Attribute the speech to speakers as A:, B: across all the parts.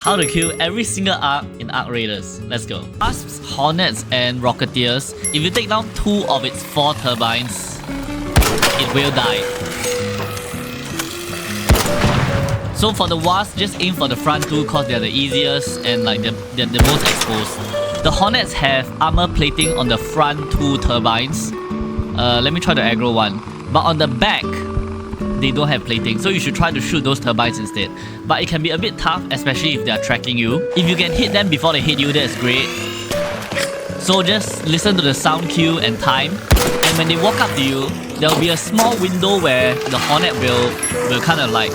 A: How to kill every single arc in arcraiders. Let's go. Wasps, Hornets, and Rocketeers. If you take down 2 of its 4 turbines, it will die. So for the Wasps, just aim for the front 2 cause they're the easiest and like they're the most exposed. The Hornets have armor plating on the front 2 turbines. Let me try to aggro one. But on the back, they don't have plating, so you should try to shoot those turbines instead. But it can be a bit tough, especially if they are tracking you. If you can hit them before they hit you, that's great. So just listen to the sound cue and time, and when they walk up to you, there will be a small window where the Hornet will kind of like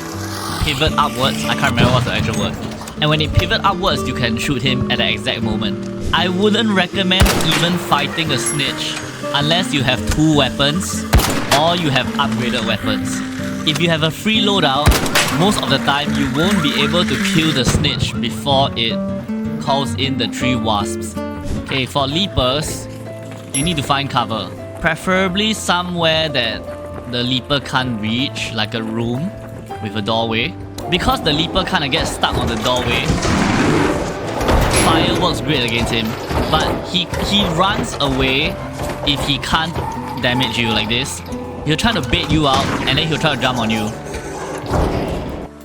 A: pivot upwards. I can't remember what's the actual word. And when they pivot upwards, you can shoot him at the exact moment. I wouldn't recommend even fighting a Snitch unless you have 2 weapons or you have upgraded weapons. If you have a free loadout, most of the time you won't be able to kill the Snitch before it calls in the 3 Wasps. Okay, for Leapers, you need to find cover. Preferably somewhere that the Leaper can't reach, like a room with a doorway. Because the Leaper kind of gets stuck on the doorway, fire works great against him. But he runs away if he can't damage you like this. He'll try to bait you out and then he'll try to jump on you.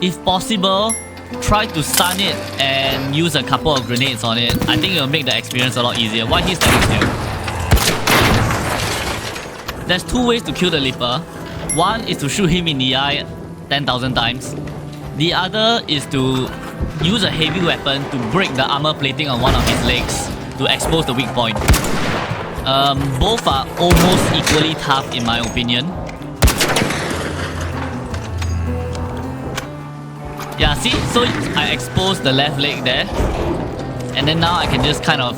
A: If possible, try to stun it and use a couple of grenades on it. I think it'll make the experience a lot easier. Why he's standing still? There's 2 ways to kill the Leaper. One is to shoot him in the eye 10,000 times. The other is to use a heavy weapon to break the armor plating on one of his legs to expose the weak point. Both are almost equally tough in my opinion. Yeah, see? So I exposed the left leg there. And then now I can just kind of...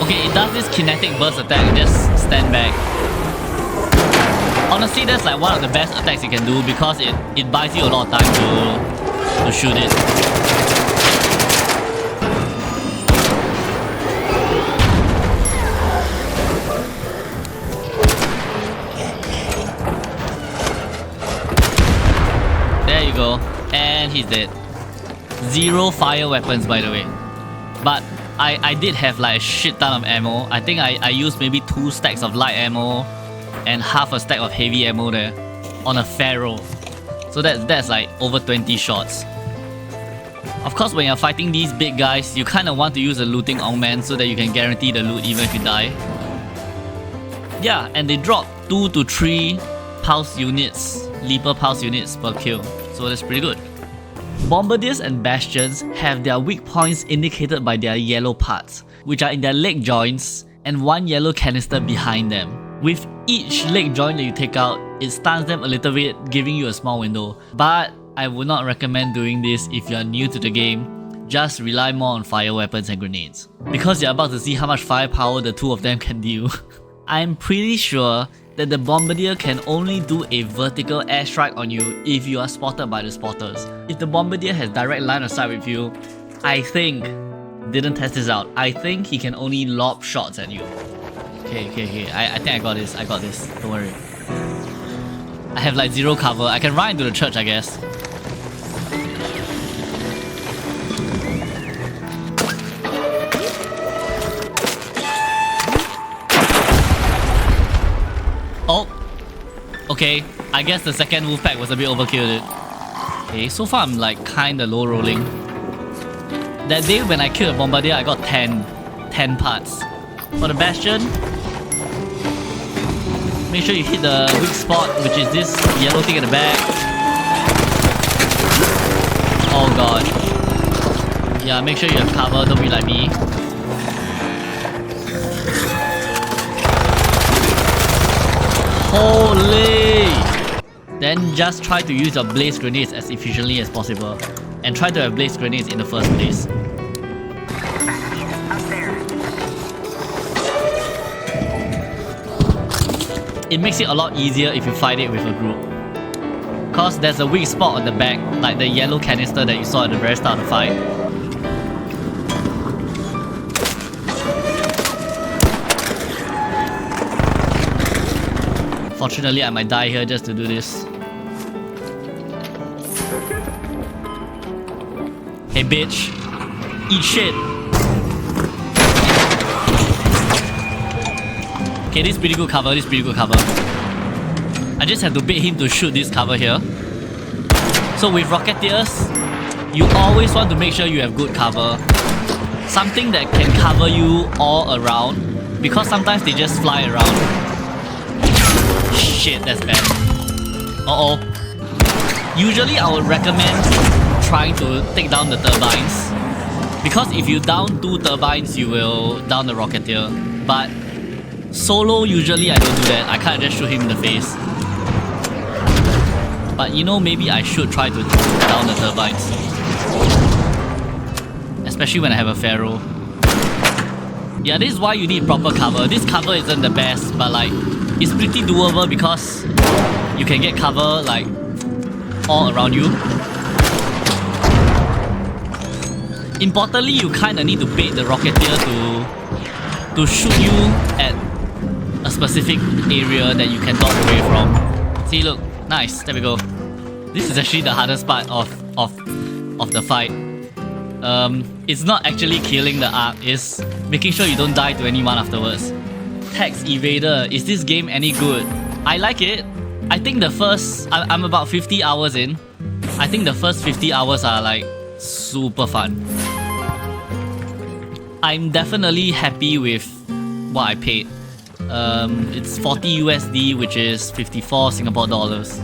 A: Okay, it does this kinetic burst attack, just stand back. Honestly, that's like one of the best attacks you can do because it buys you a lot of time to shoot it. There you go. And he's dead. 0 fire weapons, by the way. But I did have like a shit ton of ammo. I think I used maybe 2 stacks of light ammo and half a stack of heavy ammo there on a Pharaoh. So that's like over 20 shots. Of course, when you're fighting these big guys, you kind of want to use a looting Ongman so that you can guarantee the loot even if you die. Yeah, and they drop 2 to 3 pulse units, Leaper pulse units per kill. So that's pretty good. Bombardiers and Bastions have their weak points indicated by their yellow parts, which are in their leg joints and 1 yellow canister behind them. With each leg joint that you take out, it stuns them a little bit, giving you a small window. But I would not recommend doing this if you are new to the game. Just rely more on fire weapons and grenades, because you're about to see how much firepower the 2 of them can deal. I'm pretty sure that the Bombardier can only do a vertical airstrike on you if you are spotted by the spotters. If the Bombardier has direct line of sight with you, I think, didn't test this out, I think he can only lob shots at you. Okay. I think I got this. Don't worry. I have like 0 cover. I can run into the church, I guess. Oh! Okay, I guess the second wolf pack was a bit overkill. Okay, so far I'm like kinda low rolling. That day when I killed a Bombardier, I got 10 parts. For the Bastion, make sure you hit the weak spot, which is this yellow thing at the back. Oh god. Yeah, make sure you have cover, don't be like me. Holy! Then just try to use your blaze grenades as efficiently as possible. And try to have blaze grenades in the first place. It makes it a lot easier if you fight it with a group. Cause there's a weak spot on the back, like the yellow canister that you saw at the very start of the fight. Fortunately, I might die here just to do this. Hey, bitch. Eat shit. Okay, this is pretty good cover. I just have to bait him to shoot this cover here. So with Rocketeers, you always want to make sure you have good cover. Something that can cover you all around, because sometimes they just fly around. Shit, that's bad. Uh-oh. Usually I would recommend trying to take down the turbines, because if you down 2 turbines, you will down the Rocketeer. But solo, usually I don't do that. I can't just shoot him in the face. But you know, maybe I should try to down the turbines. Especially when I have a Pharaoh. Yeah, this is why you need proper cover. This cover isn't the best, but like, it's pretty doable because you can get cover like all around you. Importantly, you kinda need to bait the Rocketeer to shoot you at a specific area that you can dodge away from. See, look, nice, there we go. This is actually the hardest part of the fight. It's not actually killing the arc, it's making sure you don't die to anyone afterwards. Tax Evader, is this game any good? I like it. I think the first, I'm about 50 hours in. I think the first 50 hours are like super fun. I'm definitely happy with what I paid. It's 40 USD, which is 54 Singapore dollars.